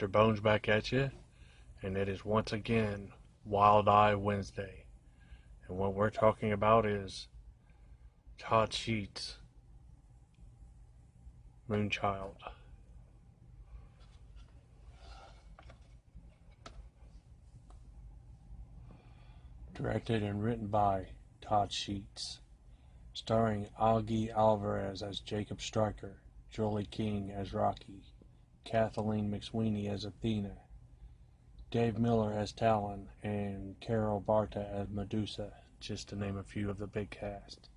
Mr. Bones back at you, and it is once again Wild Eye Wednesday. And what we're talking about is Todd Sheets' Moonchild. Directed and written by Todd Sheets. Starring Augie Alvarez as Jacob Stryker, Jolie King as Rocky, Kathleen McSweeney as Athena, Dave Miller as Talon, and Carol Barta as Medusa, just to name a few of the big cast.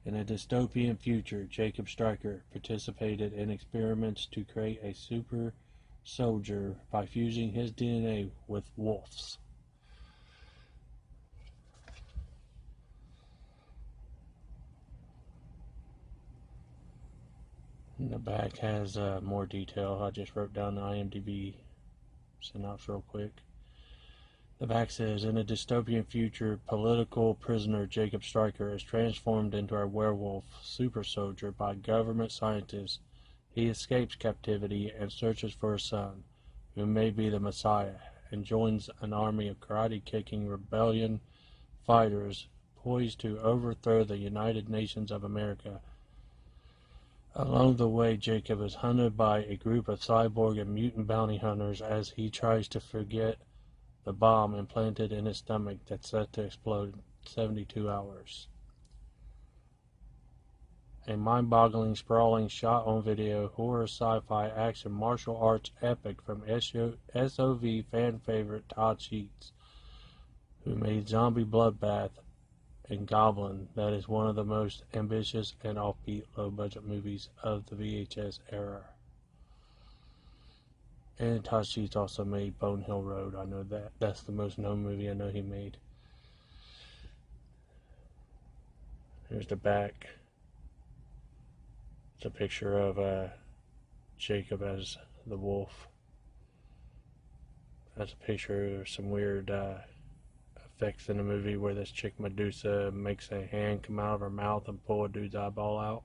In a dystopian future, Jacob Stryker participated in experiments to create a super soldier by fusing his DNA with wolves. The back has more detail. I just wrote down the IMDb synopsis real quick. The back says, in a dystopian future, political prisoner Jacob Stryker is transformed into a werewolf super soldier by government scientists. He escapes captivity and searches for his son, who may be the Messiah, and joins an army of karate-kicking rebellion fighters poised to overthrow the United Nations of America. Along the way, Jacob is hunted by a group of cyborg and mutant bounty hunters as he tries to forget the bomb implanted in his stomach that's set to explode in 72 hours. A mind-boggling, sprawling, shot-on-video, horror, sci-fi, action, martial arts epic from SOV fan favorite Todd Sheets, who made Zombie Bloodbath and Goblin. That is one of the most ambitious and offbeat low-budget movies of the VHS era. And Todd Sheets also made Bone Hill Road. I know that. That's the most known movie I know he made. Here's the back. It's a picture of Jacob as the wolf. That's a picture of some weird effects in the movie where this chick Medusa makes a hand come out of her mouth and pull a dude's eyeball out.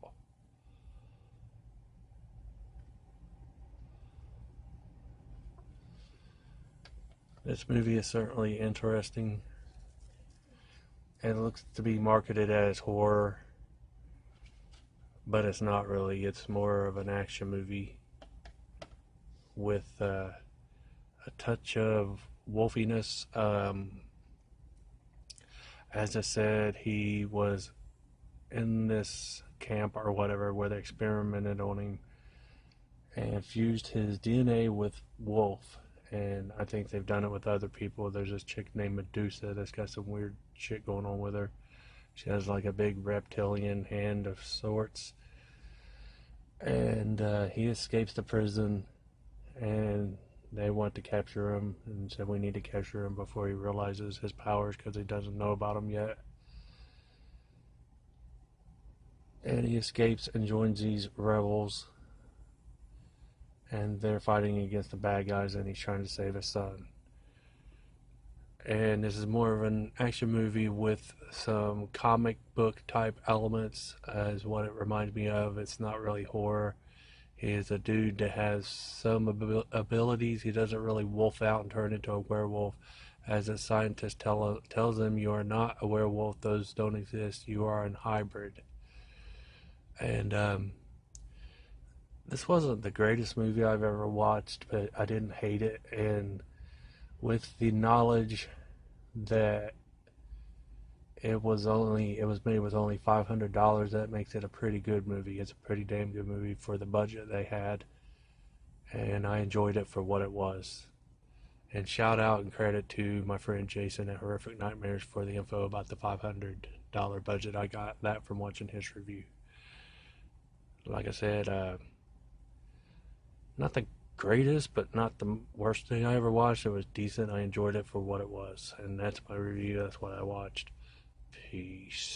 This movie is certainly interesting. It looks to be marketed as horror, but it's not really. It's more of an action movie with a touch of wolfiness. As I said, he was in this camp or whatever where they experimented on him and fused his DNA with wolf. And I think they've done it with other people. There's this chick named Medusa that's got some weird shit going on with her. She has like a big reptilian hand of sorts. And he escapes the prison, and they want to capture him and said we need to capture him before he realizes his powers because he doesn't know about them yet. And he escapes and joins these rebels, and they're fighting against the bad guys, and he's trying to save his son. And this is more of an action movie with some comic book type elements as what it reminds me of. It's not really horror. He is a dude that has some abilities. He doesn't really wolf out and turn into a werewolf. As a scientist tells him, you are not a werewolf. Those don't exist. You are a hybrid. And this wasn't the greatest movie I've ever watched, but I didn't hate it. And with the knowledge that it was made with only $500, that makes it a pretty good movie. It's a pretty damn good movie for the budget they had, and I enjoyed it for what it was. And shout out and credit to my friend Jason at Horrific Nightmares for the info about the $500 budget. I got that from watching his review. Like I said, not the greatest, but not the worst thing I ever watched. It was decent. I enjoyed it for what it was, and that's my review. That's what I watched. Peace.